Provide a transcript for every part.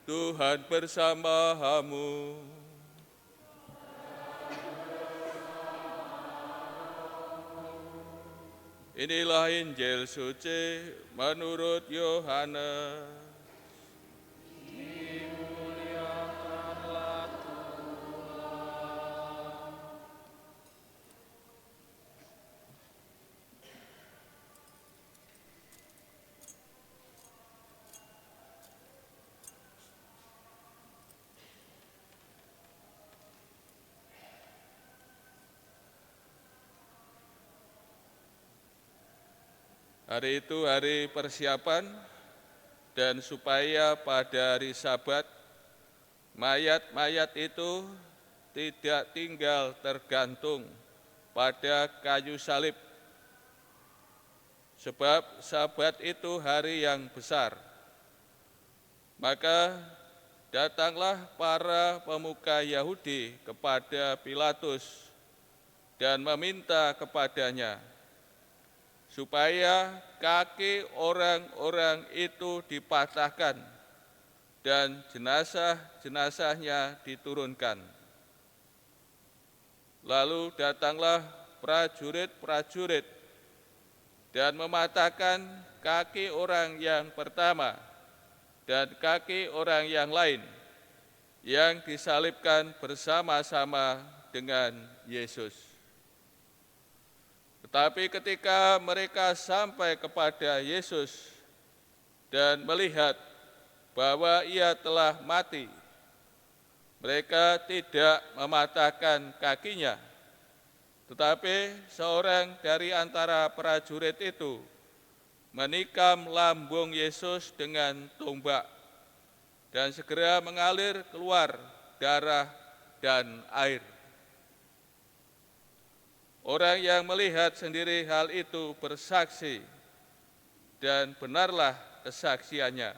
Tuhan bersamamu. Inilah Injil suci menurut Yohanes. Hari itu hari persiapan, dan supaya pada hari Sabat, mayat-mayat itu tidak tinggal tergantung pada kayu salib. Sebab Sabat itu hari yang besar. Maka datanglah para pemuka Yahudi kepada Pilatus dan meminta kepadanya supaya kaki orang-orang itu dipatahkan dan jenazah-jenazahnya diturunkan. Lalu datanglah prajurit-prajurit dan mematahkan kaki orang yang pertama dan kaki orang yang lain yang disalibkan bersama-sama dengan Yesus. Tetapi ketika mereka sampai kepada Yesus dan melihat bahwa ia telah mati, mereka tidak mematahkan kakinya, tetapi seorang dari antara prajurit itu menikam lambung Yesus dengan tombak, dan segera mengalir keluar darah dan air. Orang yang melihat sendiri hal itu bersaksi, dan benarlah kesaksiannya.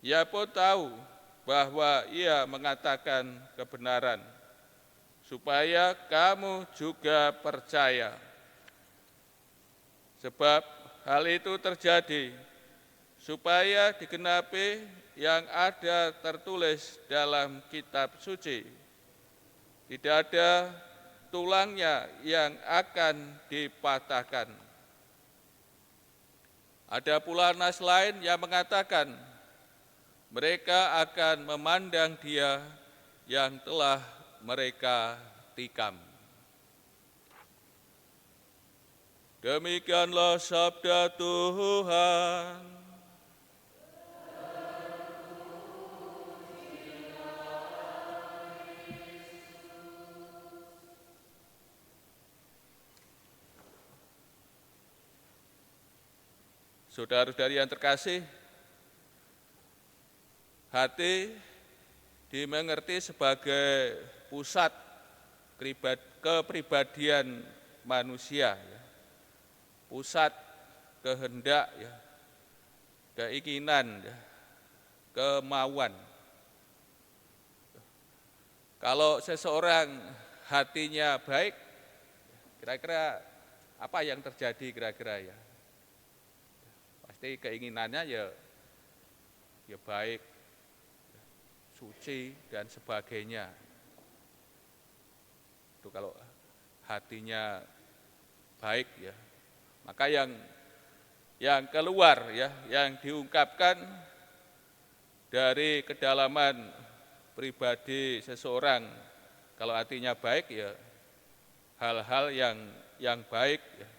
Ia pun tahu bahwa ia mengatakan kebenaran, supaya kamu juga percaya. Sebab hal itu terjadi supaya digenapi yang ada tertulis dalam kitab suci. Tidak ada tulangnya yang akan dipatahkan. Ada pula nas lain yang mengatakan mereka akan memandang dia yang telah mereka tikam. Demikianlah sabda Tuhan. Saudara-saudari yang terkasih, hati dimengerti sebagai pusat kepribadian manusia, pusat kehendak, keinginan, kemauan. Kalau seseorang hatinya baik, kira-kira apa yang terjadi kira-kira ya? Pasti keinginannya ya baik, suci dan sebagainya. Itu kalau hatinya baik ya. Maka yang keluar ya, yang diungkapkan dari kedalaman pribadi seseorang, kalau hatinya baik ya hal-hal yang baik ya,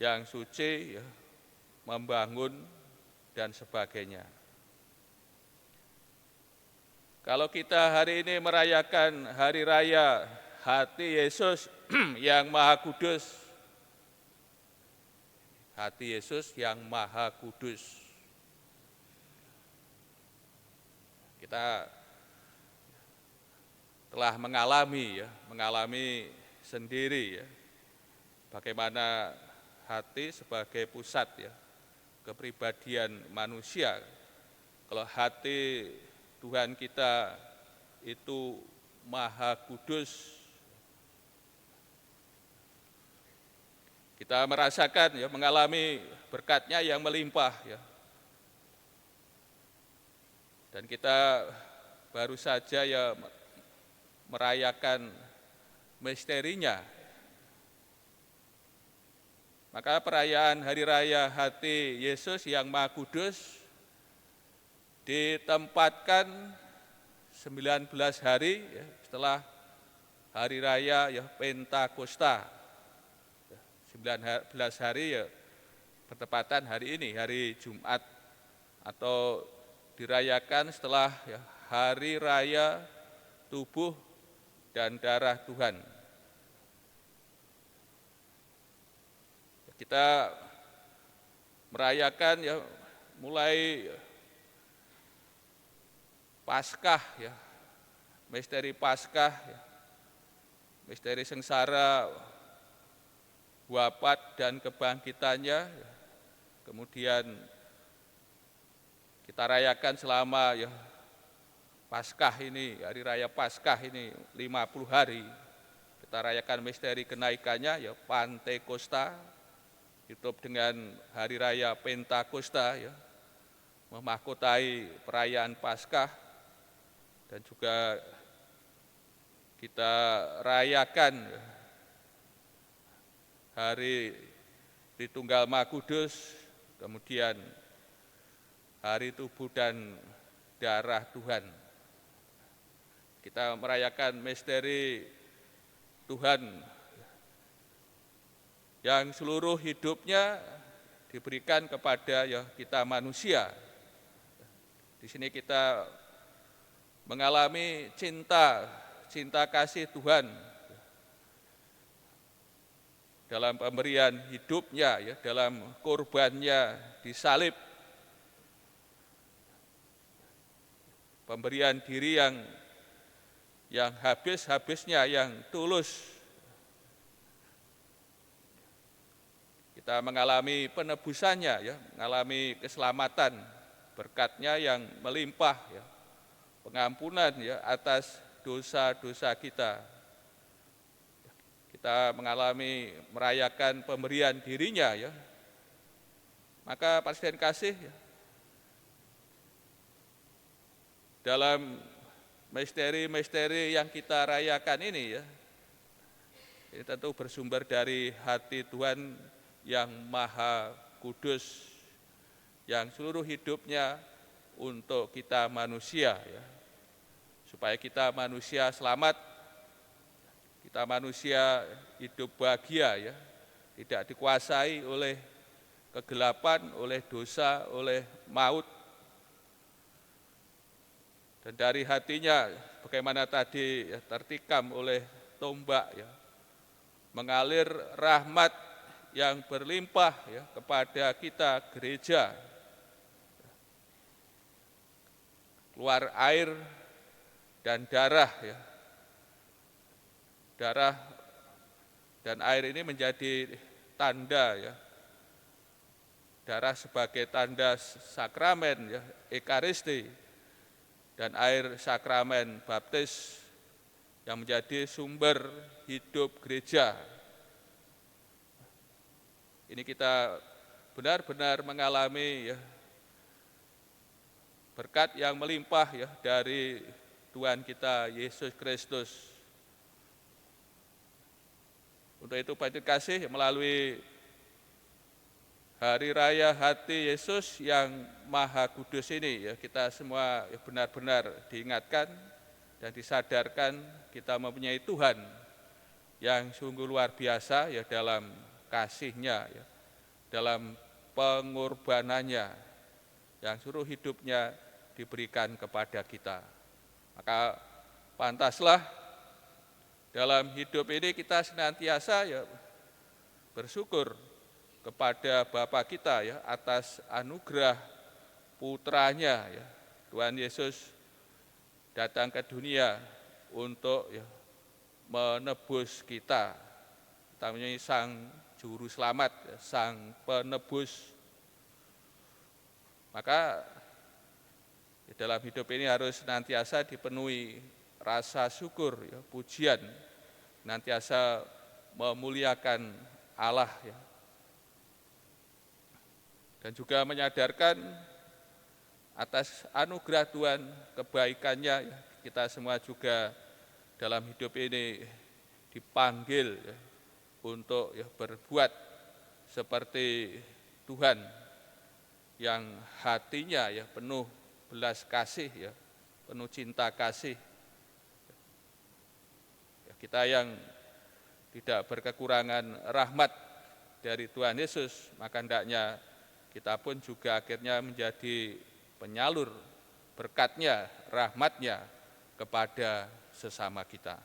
yang suci ya, membangun dan sebagainya. Kalau kita hari ini merayakan hari raya hati Yesus yang Maha Kudus, hati Yesus yang Maha Kudus, kita telah mengalami sendiri ya, bagaimana hati sebagai pusat ya, kepribadian manusia. Kalau hati Tuhan kita itu Maha Kudus, kita merasakan ya, mengalami berkatnya yang melimpah ya. Dan kita baru saja ya merayakan misterinya. Maka perayaan Hari Raya Hati Yesus yang Maha Kudus ditempatkan 19 hari ya, setelah Hari Raya ya Pentakosta. 19 hari ya bertepatan hari ini, hari Jumat, atau dirayakan setelah ya, Hari Raya Tubuh dan Darah Tuhan. Kita merayakan ya mulai Paskah ya, misteri Paskah, ya, misteri sengsara, wafat dan kebangkitannya. Ya. Kemudian kita rayakan selama ya Paskah ini, Hari Raya Paskah ini 50 hari. Kita rayakan misteri kenaikannya ya Pantekosta, ditutup dengan Hari Raya Pentakosta ya, memahkotai perayaan Paskah, dan juga kita rayakan Hari Tritunggal Maha Kudus, kemudian Hari Tubuh dan Darah Tuhan. Kita merayakan misteri Tuhan yang seluruh hidupnya diberikan kepada ya kita manusia. Di sini kita mengalami cinta kasih Tuhan dalam pemberian hidupnya, ya, dalam korbannya di salib, pemberian diri yang habis-habisnya, yang tulus. Kita mengalami penebusannya, ya, mengalami keselamatan, berkatnya yang melimpah, ya, pengampunan ya atas dosa-dosa kita. Kita mengalami merayakan pemberian dirinya, ya. Maka Presiden kasih ya, dalam misteri-misteri yang kita rayakan ini ya, ini tentu bersumber dari hati Tuhan yang Maha Kudus, yang seluruh hidupnya untuk kita manusia, ya, supaya kita manusia selamat, kita manusia hidup bahagia, ya, tidak dikuasai oleh kegelapan, oleh dosa, oleh maut. Dan dari hatinya, bagaimana tadi ya, tertikam oleh tombak, ya, mengalir rahmat yang berlimpah ya, kepada kita gereja. Keluar air dan darah, ya. Darah dan air ini menjadi tanda, ya. Darah sebagai tanda sakramen, ya, Ekaristi, dan air sakramen baptis yang menjadi sumber hidup gereja. Ini kita benar-benar mengalami ya, berkat yang melimpah ya, dari Tuhan kita Yesus Kristus. Untuk itu Pak kasih melalui Hari Raya Hati Yesus yang Maha Kudus ini ya, kita semua ya, benar-benar diingatkan dan disadarkan kita mempunyai Tuhan yang sungguh luar biasa ya, dalam kasih-Nya, ya, dalam pengorbanannya yang seluruh hidupnya diberikan kepada kita. Maka pantaslah dalam hidup ini kita senantiasa ya bersyukur kepada Bapa kita ya atas anugerah putranya, ya, Tuhan Yesus datang ke dunia untuk ya menebus kita. Kita mempunyai Sang Juru Selamat, ya, Sang Penebus. Maka di dalam hidup ini harus senantiasa dipenuhi rasa syukur, ya, pujian, senantiasa memuliakan Allah, ya. Dan juga menyadarkan atas anugerah Tuhan, kebaikannya, kita semua juga dalam hidup ini dipanggil untuk berbuat seperti Tuhan yang hatinya penuh belas kasih, penuh cinta kasih. Kita yang tidak berkekurangan rahmat dari Tuhan Yesus, maka hendaknya kita pun juga akhirnya menjadi penyalur berkat-Nya, rahmat-Nya kepada sesama kita.